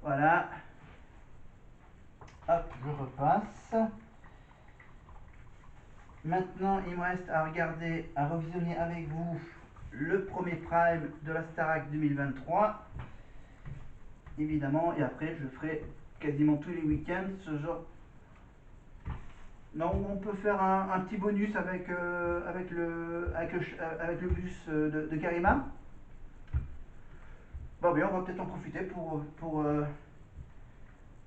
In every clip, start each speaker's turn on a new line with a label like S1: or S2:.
S1: Voilà. Hop, je repasse. Maintenant, il me reste à regarder, à revisionner avec vous le premier prime de la Starac 2023. Évidemment, et après, je ferai quasiment tous les week-ends ce genre. Non, on peut faire un petit bonus avec le bus de Karima. Bon, bien, on va peut-être en profiter pour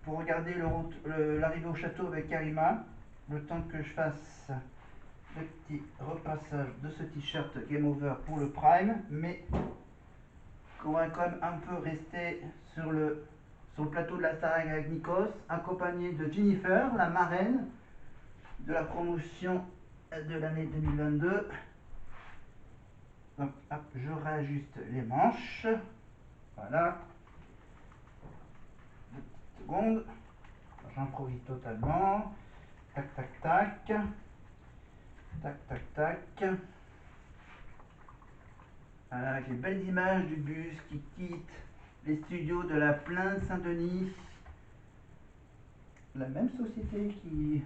S1: regarder l'arrivée au château avec Karima. Le temps que je fasse le petit repassage de ce t-shirt Game Over pour le Prime, mais qu'on va quand même un peu rester sur le plateau de la Starac avec Nikos, accompagné de Jennifer, la marraine de la promotion de l'année 2022. Donc hop, je réajuste les manches. Voilà. 2 petites secondes. J'improvise totalement. Tac, tac, tac. Tac, tac, tac. Voilà, avec les belles images du bus qui quitte les studios de la Plaine Saint-Denis. La même société qui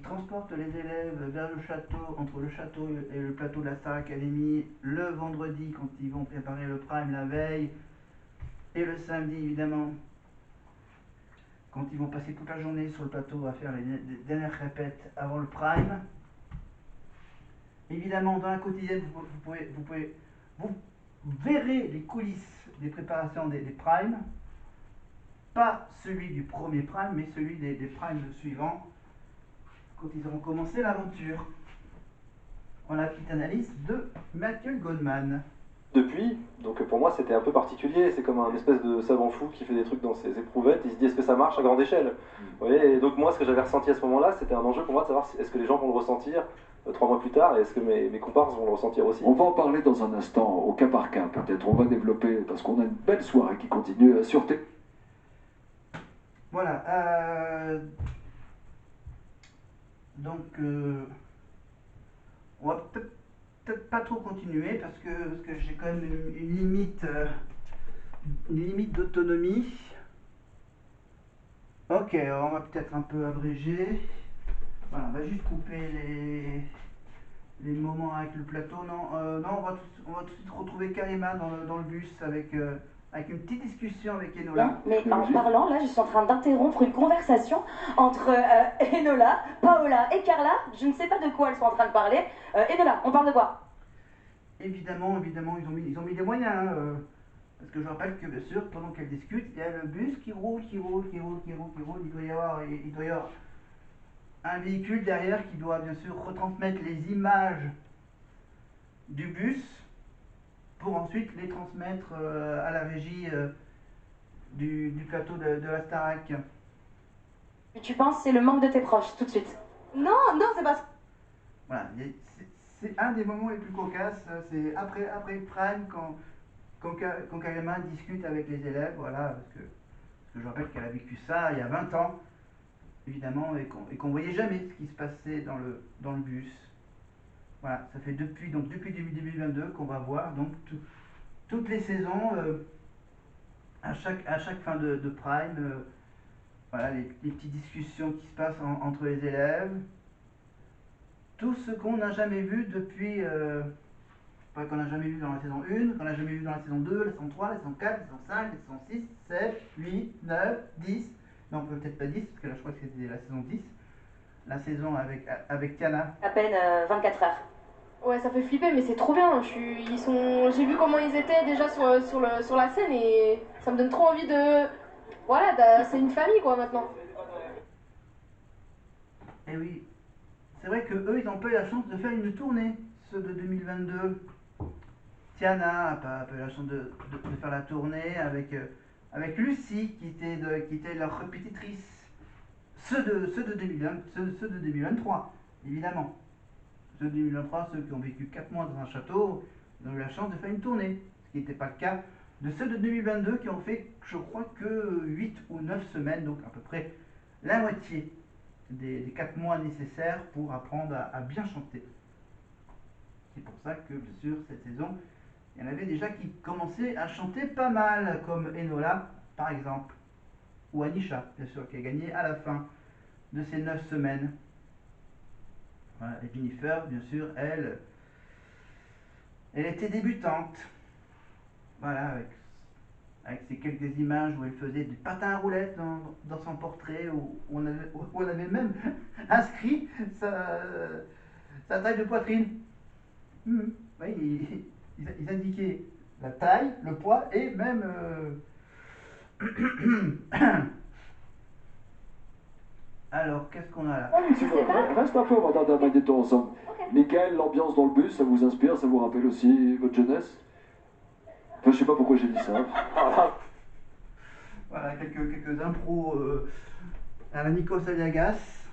S1: transporte les élèves vers le château, entre le château et le plateau de la Star Academy, le vendredi quand ils vont préparer le prime la veille, et le samedi évidemment quand ils vont passer toute la journée sur le plateau à faire les dernières répètes avant le prime. Évidemment, dans la quotidienne, vous verrez les coulisses des préparations des primes, pas celui du premier prime, mais celui des primes suivants, quand ils auront commencé l'aventure. Voilà la petite analyse de Mathieu Goldman.
S2: Depuis, donc pour moi c'était un peu particulier, c'est comme un espèce de savant fou qui fait des trucs dans ses éprouvettes, il se dit est-ce que ça marche à grande échelle? Vous voyez, et donc moi ce que j'avais ressenti à ce moment-là, c'était un enjeu pour moi de savoir est-ce que les gens vont le ressentir 3 mois plus tard, et est-ce que mes comparses vont le ressentir aussi?
S3: On va en parler dans un instant, au cas par cas peut-être, on va développer, parce qu'on a une belle soirée qui continue sur T.
S1: Voilà, donc on va peut-être pas trop continuer parce que j'ai quand même une limite d'autonomie. Ok, on va peut-être un peu abréger. Voilà, on va juste couper les moments avec le plateau. Non, on va tout de suite retrouver Karima dans le bus avec une petite discussion avec Enola.
S4: Mais en parlant, là, je suis en train d'interrompre une conversation entre Enola, Paola et Carla. Je ne sais pas de quoi elles sont en train de parler. Enola, on parle de quoi?
S1: Évidemment, ils ont mis des moyens. Parce que je rappelle que, bien sûr, pendant qu'elles discutent, il y a le bus qui roule. Il doit y avoir un véhicule derrière qui doit, bien sûr, retransmettre les images du bus pour ensuite les transmettre à la régie du plateau de la Starac.
S4: Tu penses c'est le manque de tes proches, tout de suite?
S5: Non, c'est pas ça.
S1: Voilà, c'est un des moments les plus cocasses, c'est après le prime quand Karima discute avec les élèves, voilà, parce que je rappelle qu'elle a vécu ça il y a 20 ans, évidemment, et qu'on voyait jamais ce qui se passait dans le bus. Voilà, ça fait depuis 2022 qu'on va voir donc toutes les saisons, à chaque fin de prime, voilà, les petites discussions qui se passent entre les élèves, tout ce qu'on n'a jamais vu depuis, qu'on n'a jamais vu dans la saison 1, qu'on n'a jamais vu dans la saison 2, la saison 3, la saison 4, la saison 5, la saison 6, 7, 8, 9, 10, non peut-être pas 10, parce que là je crois que c'était la saison 10, la saison avec Tiana.
S4: À peine 24 heures.
S5: Ouais, ça fait flipper, mais c'est trop bien. J'ai vu comment ils étaient déjà sur la scène et ça me donne trop envie de. Voilà, c'est une famille quoi maintenant.
S1: Et oui, c'est vrai que eux ils n'ont pas eu la chance de faire une tournée, ceux de 2022. Tiana n'a pas eu la chance de faire la tournée avec Lucie qui était leur répétitrice. Ceux de 2023, évidemment. Ceux de 2023, ceux qui ont vécu 4 mois dans un château, ils ont eu la chance de faire une tournée, ce qui n'était pas le cas de ceux de 2022 qui ont fait, je crois, que 8 ou 9 semaines, donc à peu près la moitié des 4 mois nécessaires pour apprendre à bien chanter. C'est pour ça que, bien sûr, cette saison il y en avait déjà qui commençaient à chanter pas mal, comme Enola, par exemple, ou Anisha, bien sûr, qui a gagné à la fin de ces 9 semaines. Voilà, et Jennifer, bien sûr, elle était débutante. Voilà, avec ces quelques images où elle faisait du patin à roulettes dans son portrait, où on avait même inscrit sa taille de poitrine. Oui, ils indiquaient la taille, le poids et même... Alors, qu'est-ce qu'on a là?
S5: Non, mais tu sais pas.
S3: Reste un peu, on va regarder un magnéto ensemble.
S5: Ok.
S3: Michael, l'ambiance dans le bus, ça vous inspire, ça vous rappelle aussi votre jeunesse? Enfin, je sais pas pourquoi j'ai dit ça.
S1: Voilà, quelques impros à la Nikos Aliagas.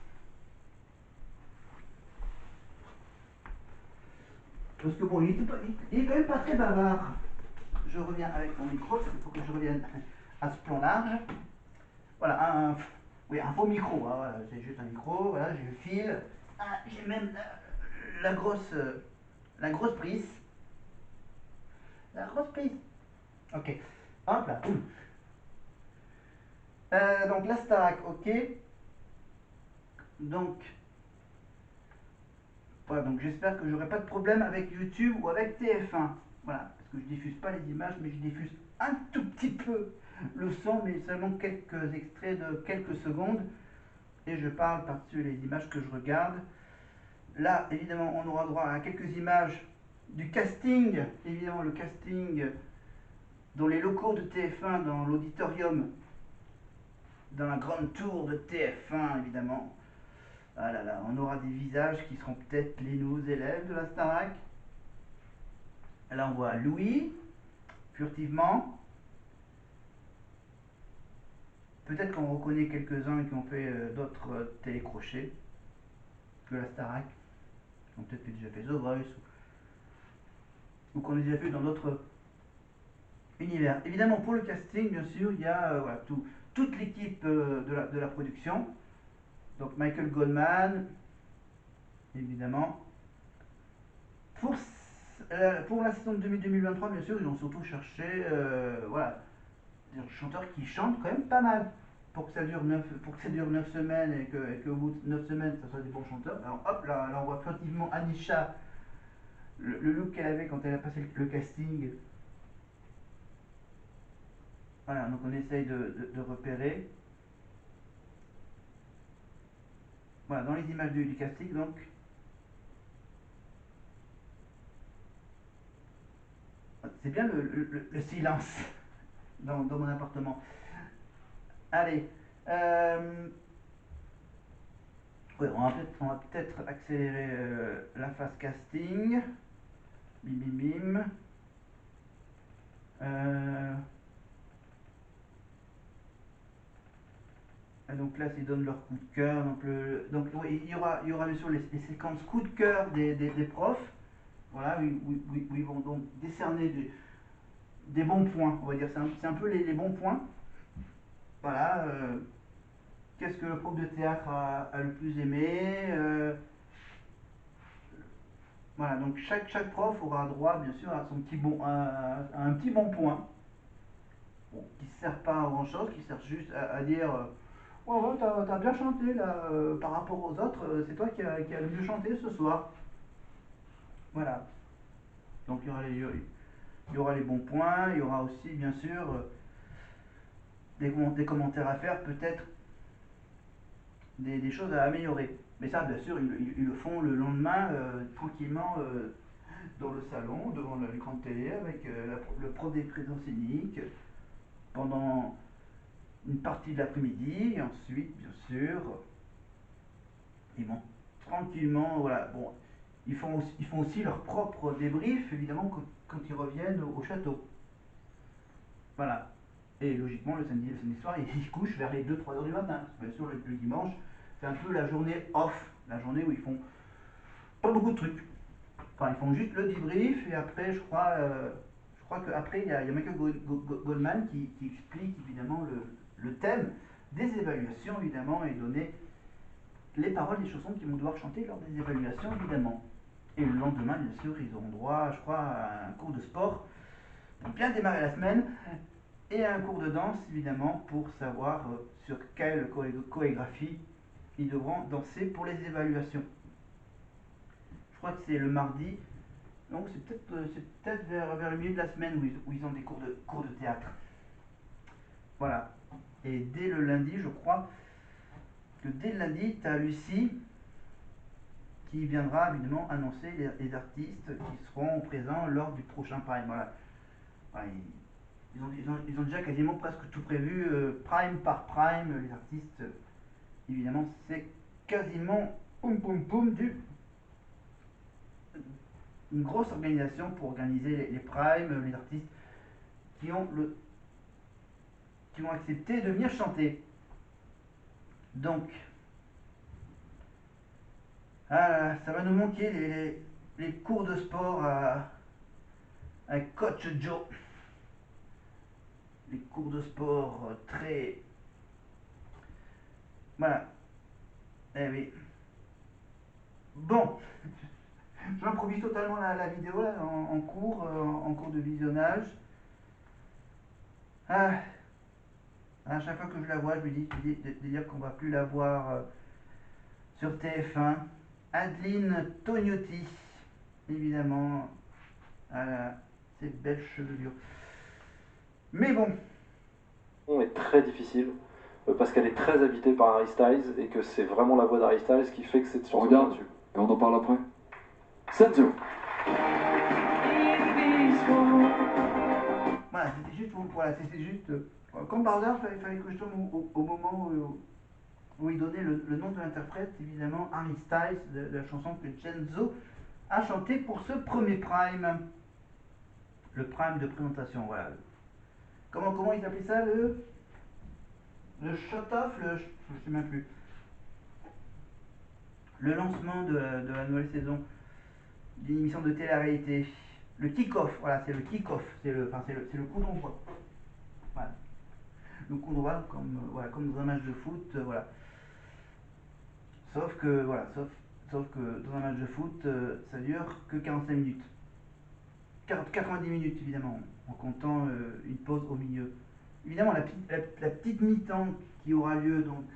S1: Parce que bon, il est quand même pas très bavard. Je reviens avec mon micro, il faut que je revienne à ce plan large. Voilà, oui, un faux micro, hein, voilà, c'est juste un micro, voilà, j'ai le fil. Ah, j'ai même la grosse prise. La grosse prise. Ok, hop là, boum. Donc la Starac, ok. Donc, voilà, donc j'espère que j'aurai pas de problème avec YouTube ou avec TF1. Voilà, parce que je diffuse pas les images, mais je diffuse un tout petit peu le son, mais seulement quelques extraits de quelques secondes. Et je parle par-dessus les images que je regarde. Là, évidemment, on aura droit à quelques images du casting. Évidemment, le casting dans les locaux de TF1, dans l'auditorium, dans la grande tour de TF1, évidemment. Ah là là, on aura des visages qui seront peut-être les nouveaux élèves de la Starac. Là, on voit Louis, furtivement. Peut-être qu'on reconnaît quelques-uns qui ont fait d'autres télécrochets que la Starac, qui ont peut-être déjà fait The Voice, ou qu'on a déjà fait dans d'autres univers. Évidemment, pour le casting, bien sûr, il y a voilà, toute l'équipe de la production. Donc Michael Goldman, évidemment. Pour la saison de 2023, bien sûr, ils ont surtout cherché voilà, des chanteurs qui chantent quand même pas mal. Pour que ça dure 9 semaines et qu'au bout de 9 semaines, ça soit des bons chanteurs. Alors hop, là on voit furtivement Anisha, le look qu'elle avait quand elle a passé le casting. Voilà, donc on essaye de repérer. Voilà, dans les images du casting, donc. C'est bien le silence dans mon appartement. Allez. Ouais, on va peut-être accélérer la phase casting. Bim bim bim. Et donc là, ils donnent leur coup de cœur. Donc oui, il y aura bien sûr les séquences coup de cœur des profs. Voilà, où ils vont donc décerner des bons points. On va dire, c'est un peu les bons points. Voilà. Qu'est-ce que le prof de théâtre a le plus aimé? Voilà, donc chaque prof aura droit, bien sûr, à un petit bon point. Bon, qui ne sert pas à grand chose, qui sert juste à dire ouais, ouais, t'as bien chanté là, par rapport aux autres, c'est toi qui a le mieux chanté ce soir. Voilà. Donc il y aura les bons points, il y aura aussi, bien sûr, des commentaires à faire, peut-être des choses à améliorer. Mais ça, bien sûr, ils le font le lendemain, tranquillement, dans le salon, devant l'écran de télé, avec le prof des présences scéniques, pendant une partie de l'après-midi, et ensuite, bien sûr, ils vont tranquillement, voilà, bon, ils font aussi leur propre débrief, évidemment, quand ils reviennent au château. Voilà. Et logiquement, le samedi soir, ils se couchent vers les 2-3 heures du matin. Bien sûr, le dimanche, c'est un peu la journée off, la journée où ils font pas beaucoup de trucs. Enfin, ils font juste le débrief, et après, je crois qu'après, il y a Michael Goldman qui explique évidemment le thème des évaluations, évidemment, et donner les paroles des chansons qu'ils vont devoir chanter lors des évaluations, évidemment. Et le lendemain, bien sûr, ils auront droit, je crois, à un cours de sport pour bien démarrer la semaine et à un cours de danse, évidemment, pour savoir sur quelle chorégraphie ils devront danser pour les évaluations. Je crois que c'est le mardi, donc c'est peut-être vers le milieu de la semaine où ils ont des cours de théâtre. Voilà. Et dès le lundi, je crois que dès le lundi, tu as Lucie qui viendra évidemment annoncer les artistes qui seront présents lors du prochain Prime. Voilà. Voilà, ils ont déjà quasiment presque tout prévu, Prime par Prime, les artistes. Évidemment, c'est quasiment poum poum poum une grosse organisation pour organiser les primes, les artistes qui ont accepté de venir chanter. Donc, ça va nous manquer les cours de sport avec Coach Joe. Les cours de sport très... Voilà. Eh oui. Bon. J'improvise totalement la vidéo là, en cours de visionnage. À chaque fois que je la vois, je me dis de dire qu'on va plus la voir sur TF1. Adeline Tognotti, évidemment, ses belles chevelures. Mais bon.
S2: Est très difficile parce qu'elle est très habitée par Harry Styles et que c'est vraiment la voix d'Harry Styles qui fait que cette chanson
S3: regarde
S2: dessus.
S3: et on en parle après. Senzo.
S1: Voilà, c'était juste comme par hasard, il fallait que je tombe au moment où il donnait le nom de l'interprète, évidemment Harry Styles, de la chanson que Genzo a chanté pour ce premier Prime. Le Prime de présentation, voilà. Comment il appelait ça, le shut-off, je sais même plus. Le lancement de la nouvelle saison d'une émission de télé-réalité. Le kick-off, voilà, c'est le kick-off, c'est le coup d'envoi. Voilà. Le coup d'envoi, comme dans un match de foot, voilà. Sauf que dans un match de foot, ça dure que 45 minutes. 90 minutes, évidemment, en comptant une pause au milieu. Évidemment, la petite mi-temps qui aura lieu donc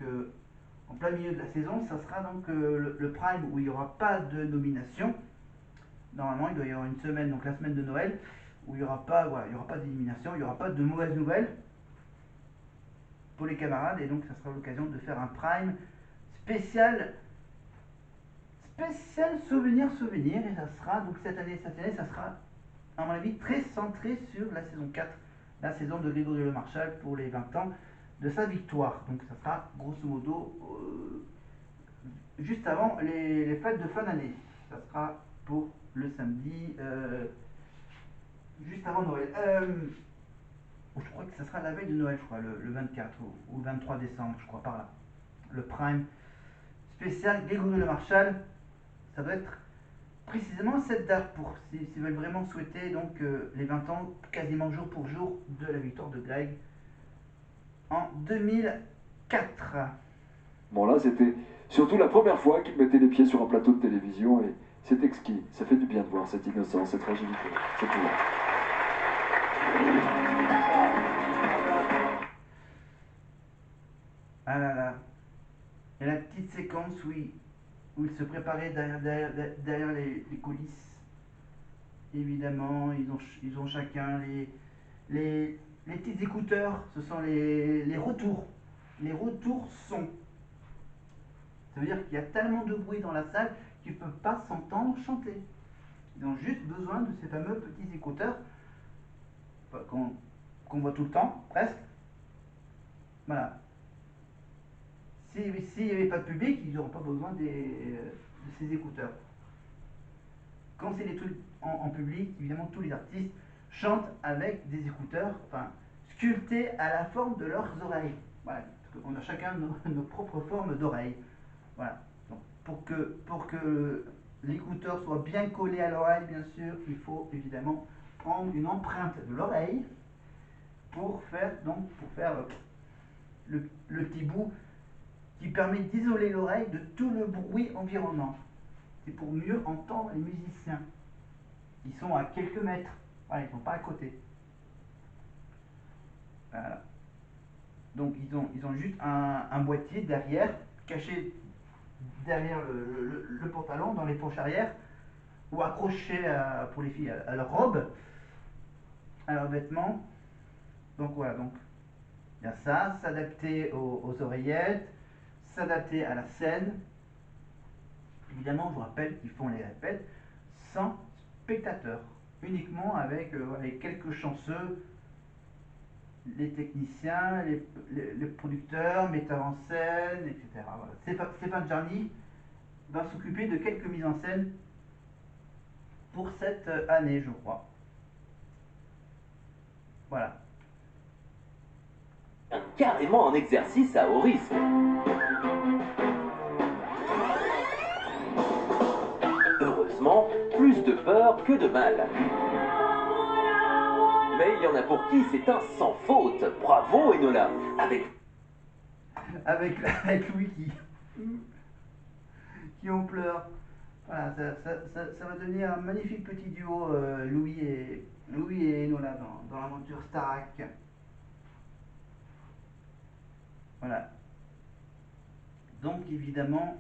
S1: en plein milieu de la saison, ça sera donc le Prime où il n'y aura pas de nomination. Normalement, il doit y avoir une semaine, donc la semaine de Noël, où il n'y aura pas d'élimination, il n'y aura pas de mauvaises nouvelles pour les camarades, et donc ça sera l'occasion de faire un Prime spécial souvenir, et ça sera, donc cette année, ça sera, à mon avis, très centré sur la saison 4, la saison de Grégory Le Marchal pour les 20 ans de sa victoire. Donc ça sera grosso modo juste avant les fêtes de fin d'année. Ça sera pour le samedi, juste avant Noël. Je crois que ça sera la veille de Noël, je crois, le 24 ou le 23 décembre, je crois, par là. Le Prime spécial Grégory Le Marchal, ça doit être précisément cette date pour s'ils veulent vraiment souhaiter donc les 20 ans quasiment jour pour jour de la victoire de Greg en 2004.
S3: Bon là c'était surtout la première fois qu'il mettait les pieds sur un plateau de télévision et c'est exquis. Ça fait du bien de voir cette innocence, cette fragilité. C'est tout.
S1: Ah là là. Et la petite séquence où il se préparait derrière les coulisses. Évidemment, ils ont chacun les petits écouteurs, ce sont les retours. Les retours son. Ça veut dire qu'il y a tellement de bruit dans la salle qu'ils ne peuvent pas s'entendre chanter. Ils ont juste besoin de ces fameux petits écouteurs qu'on voit tout le temps, presque. Voilà. S'il n'y avait pas de public, ils n'auraient pas besoin de ces écouteurs. Quand c'est des trucs en public, évidemment, tous les artistes chantent avec des écouteurs, sculptés à la forme de leurs oreilles. Voilà. On a chacun nos propres formes d'oreilles. Voilà. Donc, pour que l'écouteur soit bien collé à l'oreille, bien sûr, il faut évidemment prendre une empreinte de l'oreille pour faire le petit bout qui permet d'isoler l'oreille de tout le bruit environnant. c'est pour mieux entendre les musiciens. Ils sont à quelques mètres, voilà, ils ne sont pas à côté. Voilà. Donc ils ont juste un boîtier derrière, caché derrière le pantalon, dans les poches arrière, ou accroché pour les filles à leur robe, à leurs vêtements. Donc voilà, donc il y a ça, s'adapter aux oreillettes, s'adapter à la scène. Évidemment, je vous rappelle qu'ils font les répètes sans spectateurs, uniquement avec les quelques chanceux, les techniciens, les producteurs, metteurs en scène, etc. Voilà. Stéphane Jarny va s'occuper de quelques mises en scène pour cette année, je crois. Voilà.
S6: Carrément un exercice à haut risque. Heureusement, plus de peur que de mal. Mais il y en a pour qui c'est un sans faute. Bravo Enola.
S1: Avec Louis qui en pleure. Voilà, ça va devenir un magnifique petit duo, Louis et Enola dans l'aventure Starac. Voilà. Donc évidemment,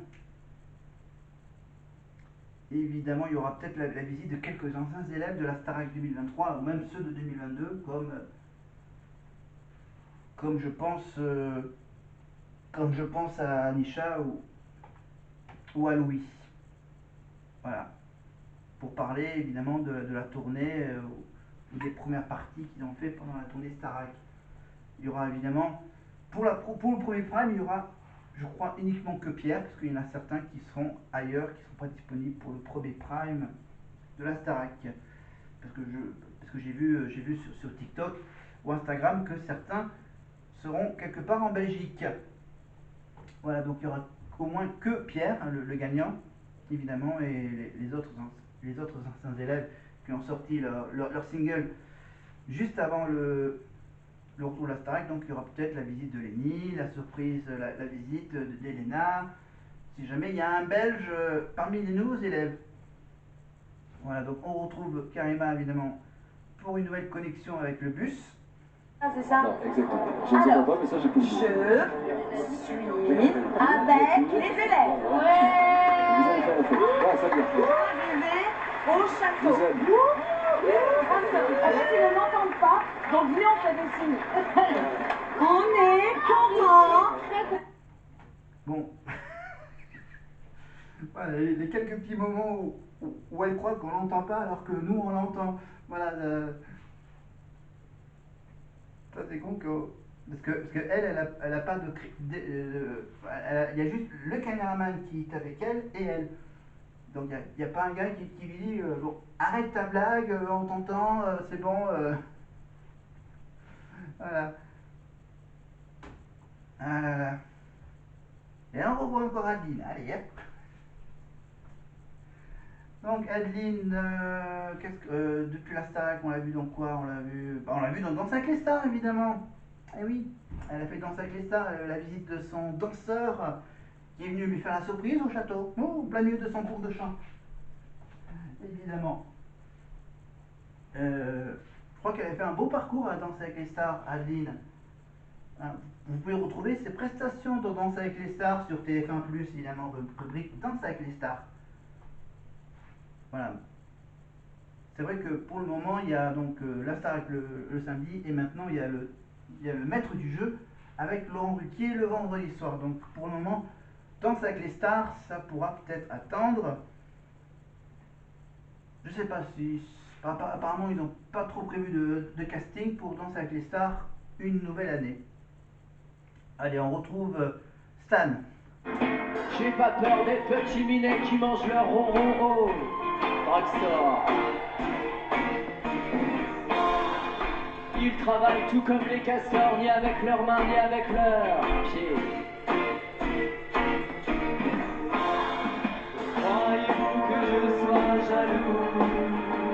S1: il y aura peut-être la visite de quelques anciens élèves de la Starac 2023, ou même ceux de 2022, comme je pense à Anisha ou à Louis. Voilà. Pour parler évidemment de la tournée ou des premières parties qu'ils ont fait pendant la tournée Starac. Il y aura évidemment, pour le premier prime, il y aura, je crois, uniquement que Pierre, parce qu'il y en a certains qui seront ailleurs, qui ne seront pas disponibles pour le premier prime de la Starac. Parce que j'ai vu sur TikTok ou Instagram que certains seront quelque part en Belgique. Voilà, donc il y aura au moins que Pierre, hein, le gagnant, évidemment, et les autres anciens élèves qui ont sorti leur single juste avant le retour de la Starac. Donc il y aura peut-être la visite de Lénie, la surprise, la visite d'Elena, si jamais il y a un Belge parmi les nouveaux élèves. Voilà, donc on retrouve Karima évidemment pour une nouvelle connexion avec le bus.
S4: Ah, c'est ça?
S3: Non, exactement. Je ne sais pas, mais ça j'ai pu le dire.
S4: Je suis avec les élèves.
S3: Vous allez faire la fête. Ah, ça bien fait.
S4: Arrivé au château.
S3: Vous aime.
S4: En fait, ils ne m'entendent pas, donc venez, on fait des signes. On est content.
S1: Bon. Voilà, les quelques petits moments où elle croit qu'on l'entend pas alors que nous on l'entend. Voilà. Ça c'est con parce que elle a pas il y a juste le caméraman qui est avec elle et elle. Donc il n'y a pas un gars qui lui dit bon, arrête ta blague, on t'entend, c'est bon. Voilà. Ah là là. Et on revoit encore Adeline. Allez, hop. Donc Adeline, depuis la Starac, on l'a vu dans quoi? On l'a vu dans Danse avec les stars, évidemment. Eh oui, elle a fait Danse avec les stars, la visite de son danseur qui est venu lui faire la surprise au château, au plein milieu de son cours de chant. Évidemment. Je crois qu'elle a fait un beau parcours à Danse avec les stars, Adeline. Vous pouvez retrouver ses prestations dans Danse avec les stars sur TF1+, évidemment, rubrique Danse avec les stars. Voilà. C'est vrai que pour le moment, il y a donc la Starac le samedi et maintenant il y a le maître du jeu avec Laurent Ruquier le vendredi soir. Donc pour le moment, Danse avec les stars, ça pourra peut-être attendre. Je sais pas si... Apparemment, ils n'ont pas trop prévu de casting pour Danse avec les stars une nouvelle année. Allez, on retrouve Stan.
S7: J'ai pas peur des petits minets qui mangent leur ronron. Rockstar. Ils travaillent tout comme les castors, ni avec leurs mains, ni avec leurs pieds. Croyez-vous que je sois jaloux?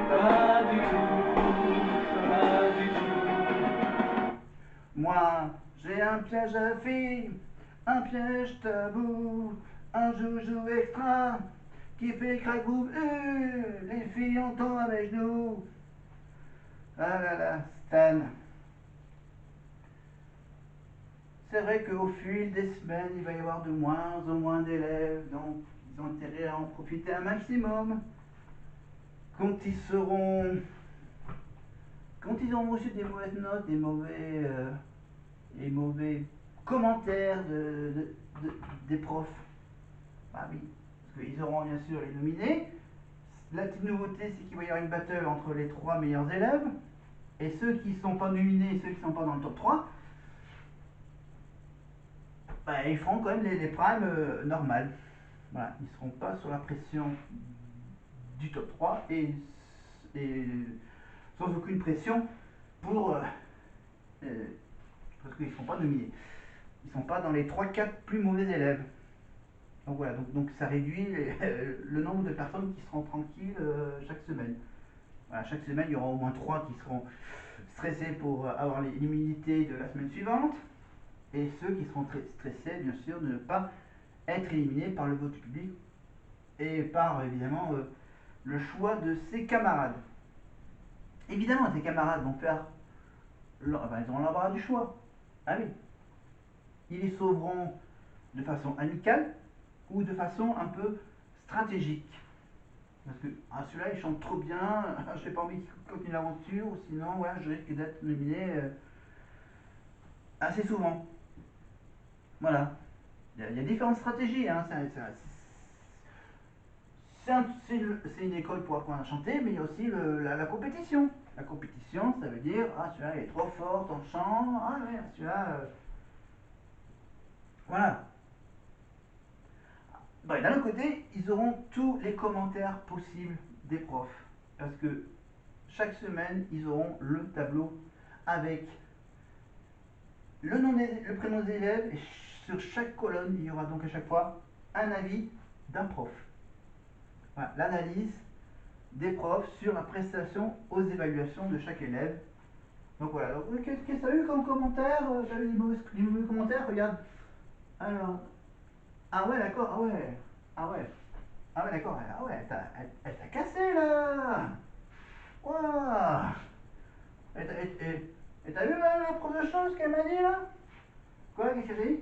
S7: Pas du tout, pas du tout.
S1: Moi, j'ai un piège à filles, un piège tabou, un joujou extra qui fait crac-boum, les filles on tombe avec nous. Ah là là, Stan. C'est vrai qu'au fil des semaines, il va y avoir de moins en moins d'élèves, donc ils ont intérêt à en profiter un maximum. Quand ils auront reçu des mauvaises notes, des mauvais commentaires des profs, bah oui, parce qu'ils auront bien sûr les nominés. La petite nouveauté, c'est qu'il va y avoir une battle entre les 3 meilleurs élèves, et ceux qui ne sont pas nominés et ceux qui ne sont pas dans le top 3, bah, ils feront quand même les primes normales. Voilà, ils ne seront pas sous la pression du top 3 et sans aucune pression pour parce qu'ils ne seront pas nominés. Ils ne sont pas dans les 3-4 plus mauvais élèves. Donc voilà, donc ça réduit le nombre de personnes qui seront tranquilles chaque semaine. Voilà, chaque semaine, il y aura au moins 3 qui seront stressés pour avoir l'immunité de la semaine suivante. Et ceux qui seront très stressés, bien sûr, de ne pas être éliminés par le vote du public et par, évidemment, le choix de ses camarades. Évidemment, ses camarades vont faire... ils auront l'embarras du choix. Ah oui. Ils les sauveront de façon amicale ou de façon un peu stratégique. Parce que celui-là, il chante trop bien, j'ai pas envie qu'il continue l'aventure, ou sinon, ouais, je risque d'être nominé assez souvent. Voilà. Il y a différentes stratégies. Hein. C'est une école pour apprendre à chanter, mais il y a aussi la compétition. La compétition, ça veut dire, celui-là, il est trop fort en chant, ouais, celui-là... Voilà. Bah, d'un autre côté, ils auront tous les commentaires possibles des profs. Parce que chaque semaine, ils auront le tableau avec le prénom des élèves, et sur chaque colonne, il y aura donc à chaque fois un avis d'un prof. Voilà, l'analyse des profs sur la prestation aux évaluations de chaque élève. Donc voilà, qu'est-ce que ça a eu comme commentaire? T'as eu des mauvais commentaires? Regarde. Alors, ah ouais, d'accord, ah ouais, ah ouais, ah ouais, d'accord, ah ouais, elle t'a cassé là! Waouh! Et t'as vu la prof de chant, ce qu'elle m'a dit là? Quoi, qu'est-ce qu'elle a dit?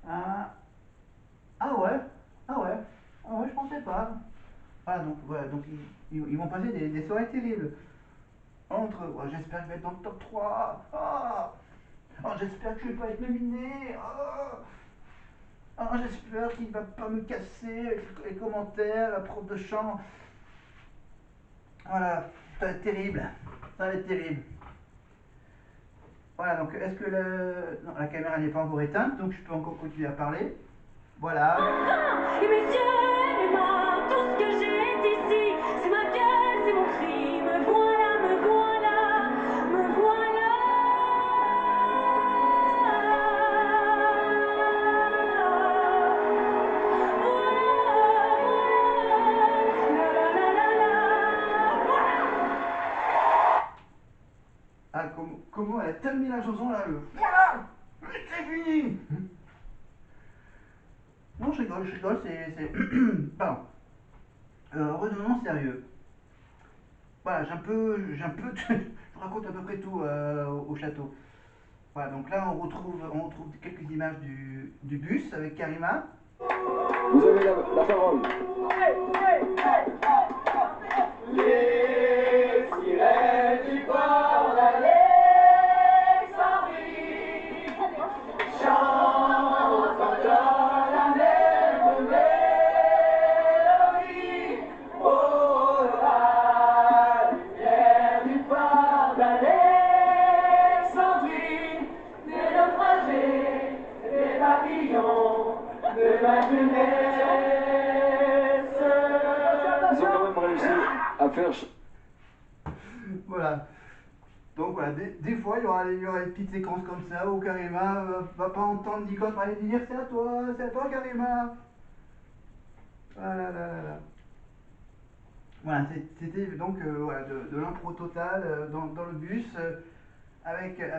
S1: Ah ouais, ah ouais, ah ouais, je pensais pas. Voilà, donc ils vont passer des soirées terribles. J'espère que je vais être dans le top 3. J'espère que je vais pas être nominé. J'espère qu'il va pas me casser avec les commentaires, la prof de chant. Voilà, ça va être terrible. Ça va être terrible. Voilà, donc est-ce que non, la caméra n'est pas encore éteinte, donc je peux encore continuer à parler. Voilà.
S8: Et messieurs, et moi, tout ce que j'ai ici, c'est ma gueule, c'est mon cri. Me voilà, me voilà, me voilà.
S1: Comment elle a terminé la chanson là, voilà, c'est fini. Non, je rigole, c'est... Pardon. Redonnons sérieux. Voilà, je raconte à peu près tout au château. Voilà, donc là on retrouve quelques images du bus avec Karima.
S3: Vous avez la parole.
S7: Les sirènes du port d'Alexandrie chantent encore la même mélodie. Oh, la lumière du port d'Alexandrie, des naufragés, des papillons, de ma jeunesse.
S3: Ils ont quand même réussi à faire...
S1: Voilà. Donc voilà, des fois il y aura des petites séquences comme ça où Karima va pas entendre Nicole parler de dire c'est à toi Karima. Voilà. Voilà, c'était donc voilà, de l'impro total dans le bus avec